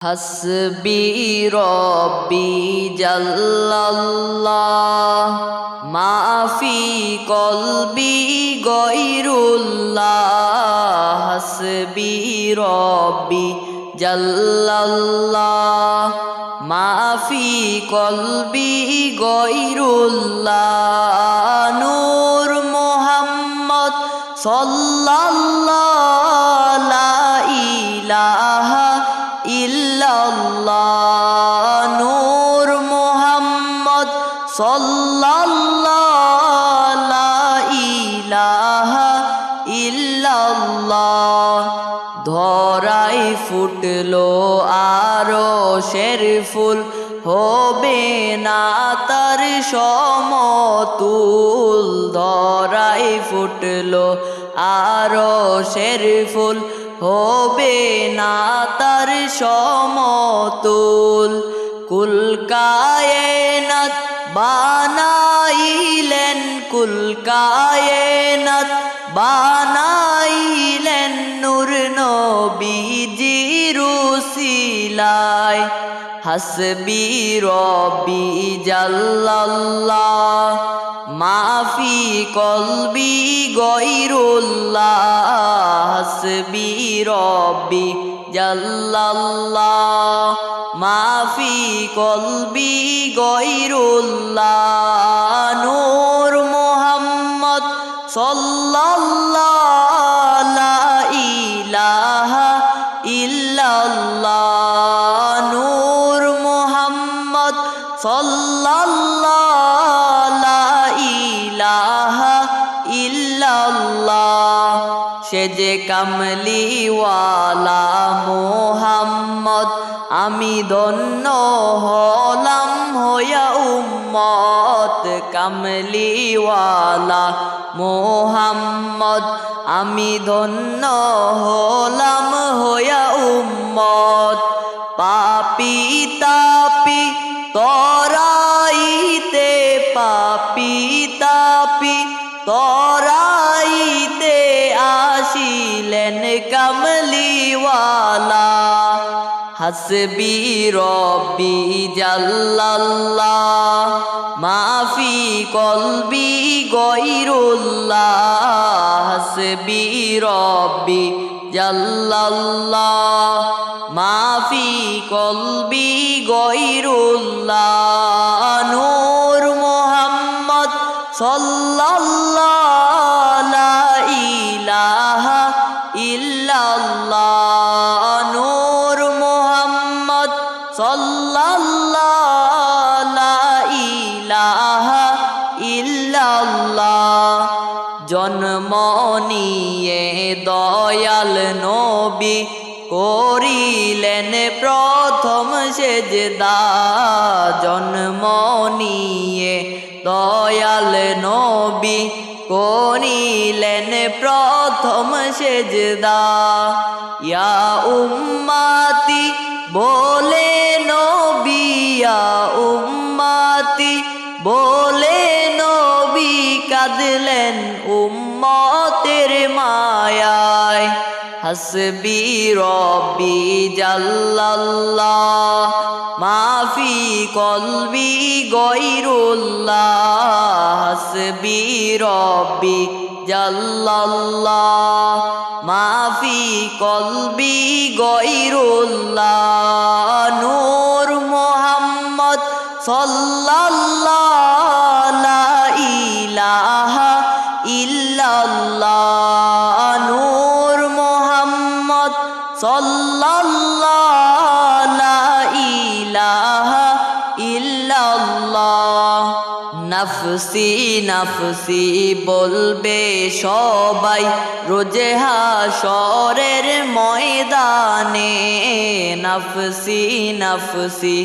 হাসবি রব্বি জাল্লাল্লাহ মাফি কলবি গয়রুল্লাহ। হাসবি রব্বি জাল্লাল্লাহ মাফি কলবি গয়রুল্লাহ। নূর মুহাম্মদ সাল্লাল্লাহ লা ইলাহা ইল্লাল্লাহ। নূর মুহাম্মদ সাল্লাল্লাহ লা ইলাহা ইল্লাল্লাহ। ধরাই ফুটলো আরশের ফুল, হবে না তার সমতুল। ধরাই ফুটলো আরশের ফুল, হবে না তার সমতুল। কুল কায়নাত বানাইলেন, কুল কায়নাত বানাইলেন নূর নবীজির উসিলায়। হাসবি রব্বি জাল্লাল্লাহ মাফি কলবি গয়রুল্লাহ। হাসবি রব্বি জাল্লাল্লাহ মাফি কলবি গয়রুল্লাহ। নূর মুহাম্মদ সাল্লাল্লাহ লা ইলাহা ইল্লাল্লাহ। নূর মুহাম্মদ সাল্লাল্লাহ লা ইলাহা ইল্লাল্লাহ। সে যে কামলিওয়ালা মুহাম্মদ, আমি ধন্য হলাম হইয়া উম্মত। কামলিওয়ালা মুহাম্মদ, আমি ধন্য হলাম হইয়া উম্মত। পাপি তাপি তরাইতে, পাপি তাপি তরাইতে আসিলেন কামলিওয়ালা। হাসবি রব্বি জাল্লাল্লাহ মাফি কলবি গয়রুল্লাহ। হাসবি রব্বি জাল্লাল্লাহ মাফি কলবি গয়রুল্লাহ। নূর মুহাম্মদ সাল্লাল্লাহ লা ইলাহা ইল্লাল্লাহ। নূর মুহাম্মদ সাল্লাল্লাহ লা ইলাহা ইল্লাল্লাহ। জন্ম নিয়ে দয়াল নবী করিলেন প্রথম সেজদা। জন্ম নিয়ে দয়াল নবী করিলেন প্রথম সেজদা। ইয়া উম্মাতি বলে নবী, ইয়া উম্মাতি বলে নবী কাঁদলেন উম্মতের মায়ায়। হাসবি রব্বি জাল্লাল্লাহ মাফি কলবি গয়রুল্লাহ। হাসবি রব্বি জাল্লাল্লাহ মাফি কলবি গয়রুল্লাহ। নূর মুহাম্মদ সাল্লাল্লাহ লা ইলাহা ইল্লাল্লাহ। নূর মুহাম্মদ সাল্লাল্লাহ লা ইলাহা ইল্লাল্লাহ। নফসি নফসি বলবে সবাই রোজে হাশরের ময়দানে। নফসি নফসি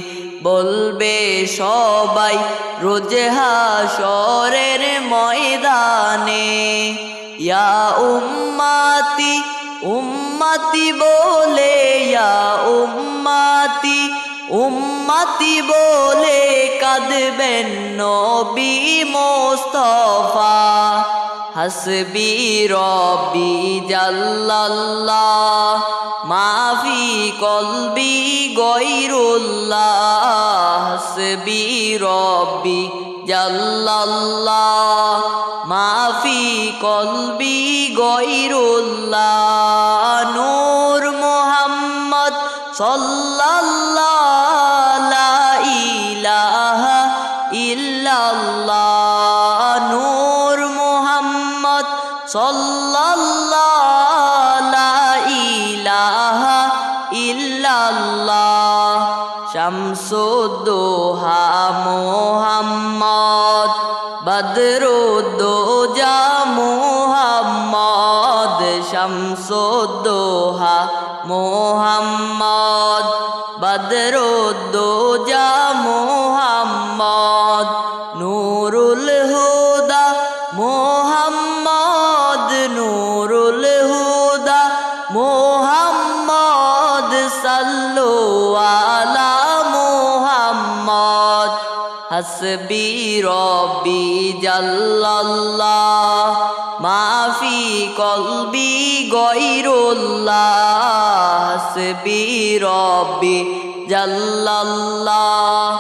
বলবে সবাই রোজে হাশরের ময়দানে। ইয়া উম্মাতি উম্মতি বলে, ইয়া উম্মাতি উম্মতি বলে কাঁদবেন নবী মুস্তাফা। হাসবি রব্বি জাল্লাল্লাহ মাফি কলবি গয়রুল্লাহ হাসবি রব্বি জাল্লাল্লাহ মাফি কলবি গয়রুল্লাহ নূর মুহাম্মদ সাল্লাল্লাহ লা ইলাহা ইল্লাল্লাহ নূর মুহাম্মদ সাল্লাল্লাহ লা ইলাহা ইল্লাল্লাহ শামসুদ্দোহা মুহাম্মদ বদরুদ্দোজা মুহাম্মদ শামসুদ্দোহা মুহাম্মদ বদরুদ্দোজা মুহাম্মদ নূরুল হুদা মুহাম্মদ নূরুল হুদা মুহাম্মদ সাল্লু আলা মুহাম্মদ হাসবি রব্বি জাল্লাল্লাহ মাফি কলবি গয়রুল্লাহ হাসবি রব্বি জাল্লাল্লাহ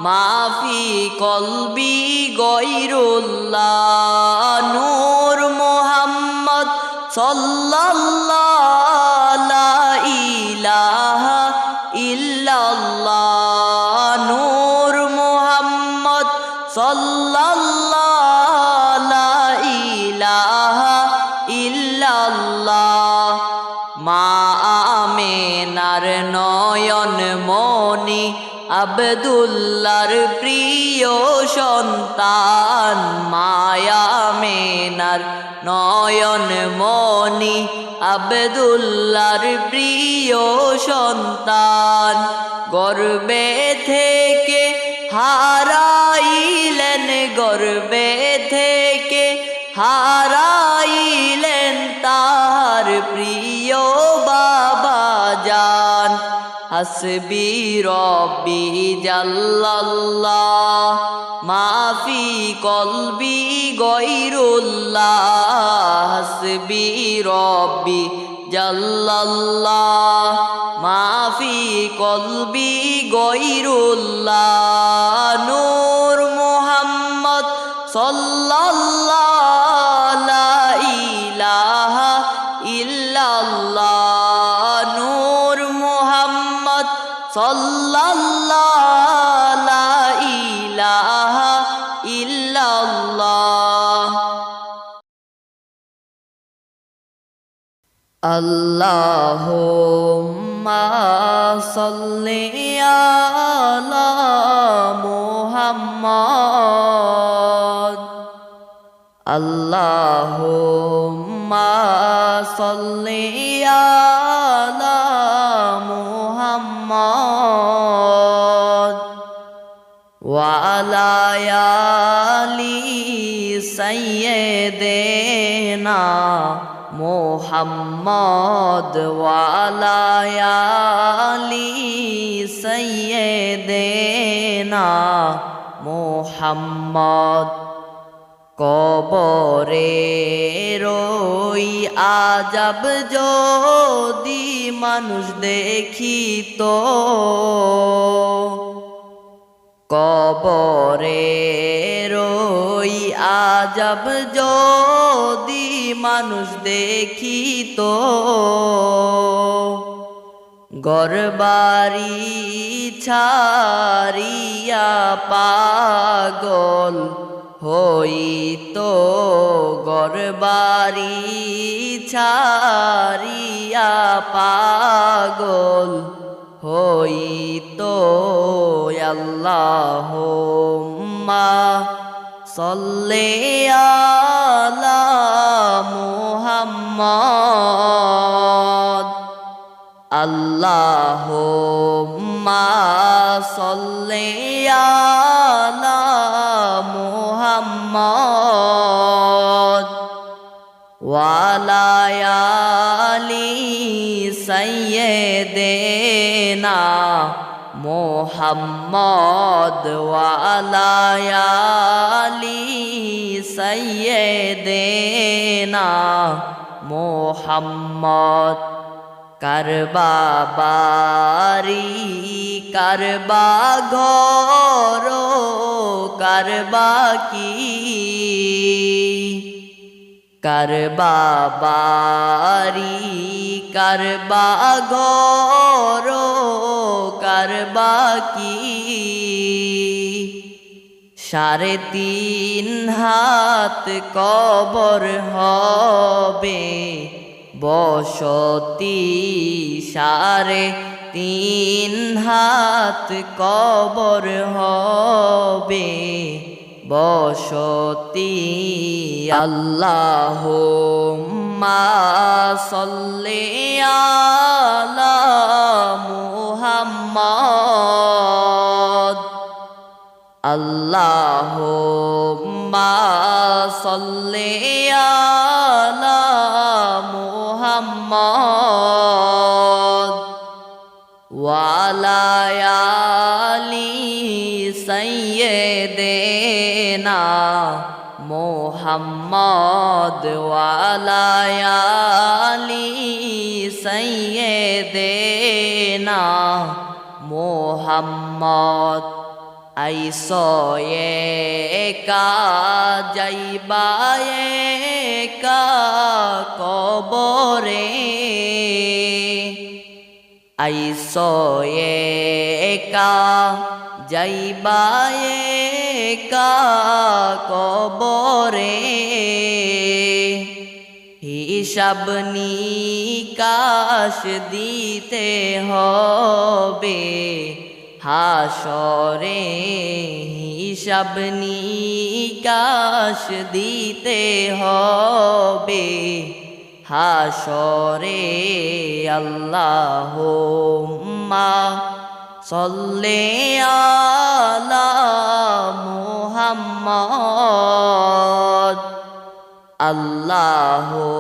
মাফি কলবি গয়রুল্লাহ নূর মুহাম্মদ সাল্লাল্লাহ লা ইলাহা ইল্লাল্লাহ নূর মুহাম্মদ সাল্লাল্লাহ লা ইলাহা ইল্লাল্লাহ মা আমেনার নয়ন মনি আব্দুল্লাহর প্রিয় সন্তান মায়া মেনার নয়ন মনি আব্দুল্লাহর প্রিয় সন্তান গর্বে থেকে হারাইলেন গর্বে থেকে হারাইলেন তার প্রিয় বাবা জান হাসবি রব্বি জাল্লাল্লাহ মাফি কলবি গয়রুল্লাহ হাসবি রব্বি জাল্লাল্লাহ মাফি কলবি গয়রুল্লাহ নূর মুহাম্মদ সাল্লাল্লাহ লা ইলাহা ইল্লাল্লাহ নূর মুহাম্মদ সাল্লাল্লাহ লা ইলাহা ইল্লাল্লাহ আল্লাহুম্মা সাল্লি আলা মুহাম্মদ আল্লাহুম্মা সাল্লি আলা মুহাম্মদ ওয়া আলা আলি সাইয়্যিদিনা মুহাম্মদ ওয়া আলা আলি সাইয়্যিদিনা মুহাম্মদ কবরে রই আজব যদি মানুষ দেখিত কবরে রই আজব যদি মানুষ দেখিত ঘরবাড়ি ছাড়িয়া পাগল হইতো ঘরবাড়ি ছাড়িয়া পাগল হইতো আল্লাহুম্মা সাল্লি আলা মুহাম্মদ আল্লাহুম্মা সাল্লি আলা মুহাম্মদ ওয়া আলা আলি সাইয়্যিদিনা মোহাম্মদ ওয়ালা আলি সাইয়্যিদিনা মোহাম্মদ। কারবা বাড়ি কারবা ঘর কারবা কি, কারবা বাড়ি কারবা ঘর কারবা কি। 3.5 হাত কবর হবে বসতি, 3.5 হাত কবর হবে বসতি। আল্লাহুম্মা সাল্লি আলা মুহাম্মদ। আল্লাহুম্মা সাল্লি আলা মুহাম্মদ ওয়ালা আলি সাইয়্যিদিনা মুহাম্মদ ওয়ালা আলি সাইয়্যিদিনা মুহাম্মদ। আইসো একা যাইবা একা কবরে, আইসো একা যাইবা একা কবরে। হিসাব নিকাশ দিতে হবে হাসরে, হিসাব নিকাশ দিতে হবে হাসরে। আল্লাহুম্মা সাল্লি আলা মুহাম্মদ। আল্লাহুম্মা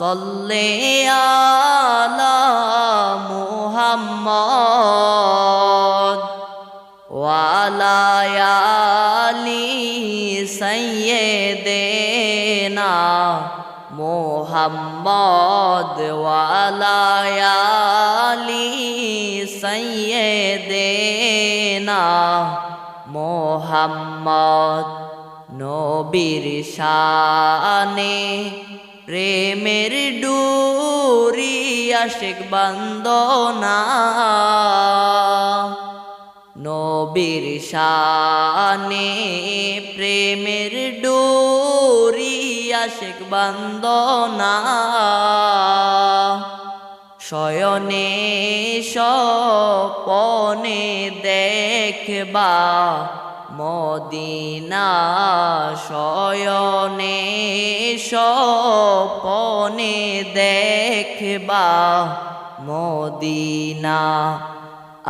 সাল্লি আলা মুহাম্মদ ওয়ালা আলি সাইয়্যিদিনা মুহাম্মদ ওয়ালা আলি সাইয়্যিদিনা মুহাম্মদ। নবীর শানে প্রেমের ডুরি আশিক বান্দনা, নবীর শানে প্রেমের ডুরি আশিক বান্দনা। শয়নে স্বপনে দেখবা মদিনা, শয়নে স্বপনে দেখবা মদিনা।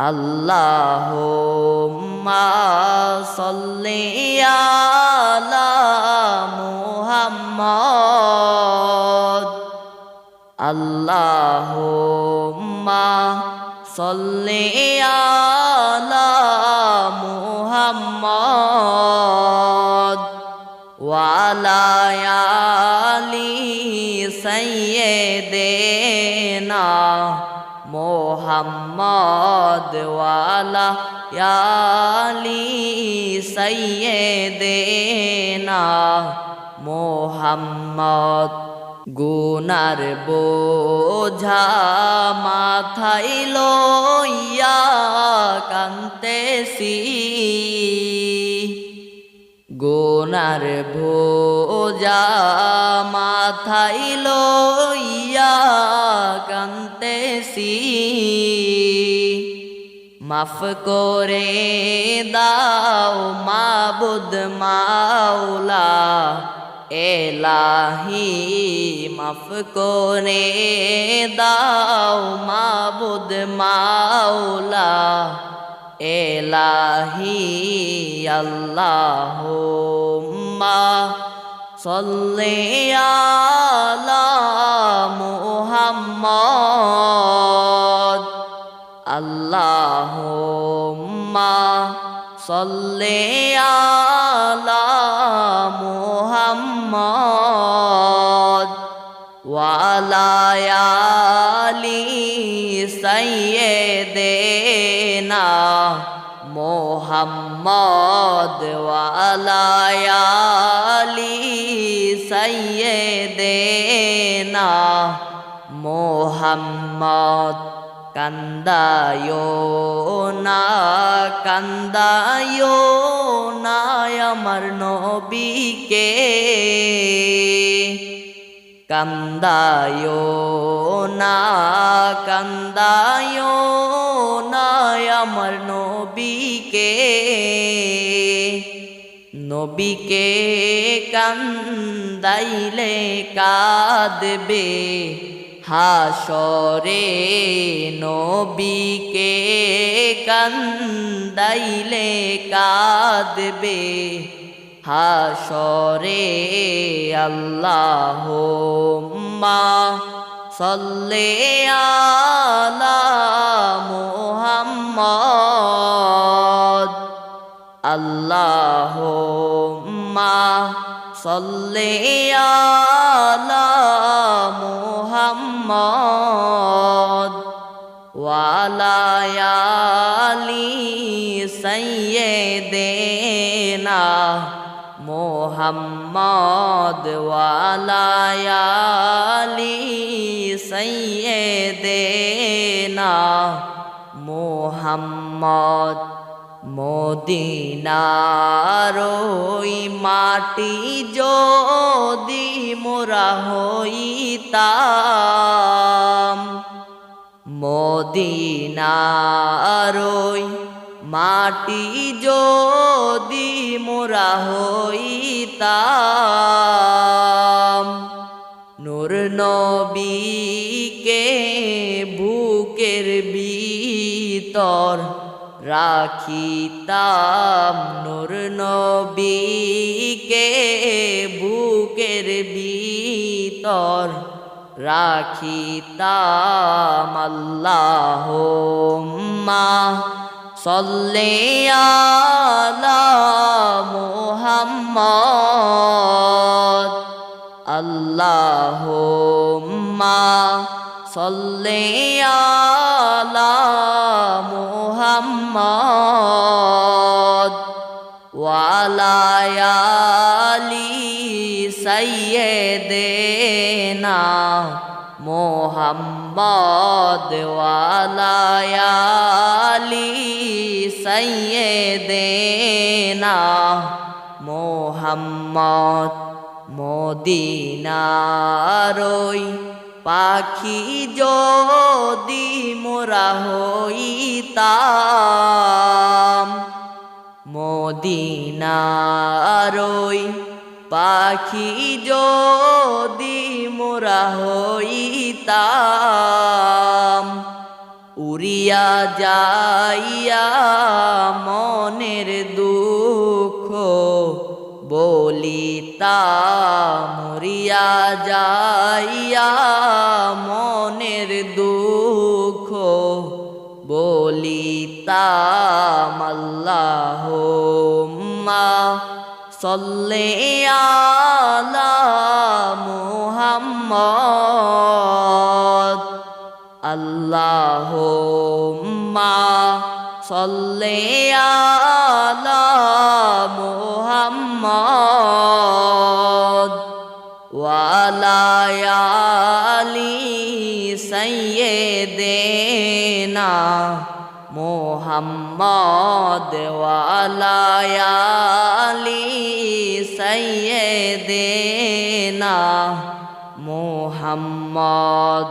আল্লাহুম্মা সাল্লি আলা মুহাম্মদ। আল্লাহুম্মা সাল্লি আলা মুহাম্মদ ওয়ালা আলি সাইয়্যিদিনা মুহাম্মদ ওয়ালা আলি সাইয়্যিদিনা মুহাম্মদ। গুনার বোঝা মাথায় লইয়া কান্তেছি, গুনার বোঝা মাথায় লইয়া কান্তেছি। মাফ করে দাও মাবুদ মাওলা এলাহি, মাফ করে দাও মাবুদ মাওলা এলাহি। আল্লাহুম্মা সাল্লি আলা মুহাম্মদ। আল্লাহুম্মা সাল্লি আলা মুহাম্মদ ওয়া আলা আলি সাইয়্যিদিনা মুহাম্মদ ওয়া আলা আলি সাইয়্যিদিনা মুহাম্মদ কান্দায়ো না আমার নবীকে কান্দায়ো না আমার নবীকে নবীকে কান্দাইলে কাঁদবে হাসরে নবীকে কান্দাইলে কাঁদবে হাসরে আল্লাহুম্মা সাল্লি আলা মুহাম্মদ আল্লাহুম্মা সাল্লি আলা মুহাম্মদ ওয়া আলা আলি সাইয়্যিদিনা মুহাম্মদ ওয়া আলা আলি সাইয়্যিদিনা মুহাম্মদ মদিনার ওই মাটি যদি মোরা হইতাম মদিনার ওই মাটি যদি মোরা হইতাম নূর নবীকে বুকের ভিতর রাখিতাম নূর নবীকে বুকের ভিতর রাখিতাম আল্লাহুম্মা সাল্লি আলা মুহাম্মদ আল্লাহুম্মা সাল্লি আলা মুহাম্মদ ওয়া আলা আলি সাইয়্যিদিনা মুহাম্মদ ওয়া আলা আলি সাইয়্যিদিনা মুহাম্মদ মদিনার ওই পাখি যদি মোরা হইতাম মদিনার ওই পাখি যদি মোরা হইতাম উড়িয়া যাইয়া মনের দুঃখ বলিতাম উড়িয়া যাইয়া মনের দুঃখ বলিতাম আল্লাহুম্মা সাল্লি আলা মুহাম্মদ আল্লাহুম্মা সাল্লি আলা মুহাম্মদ ওয়া আলা আলি সাইয়্যিদিনা মুহাম্মদ ওয়া আলা আলি সাইয়্যিদিনা মুহাম্মদ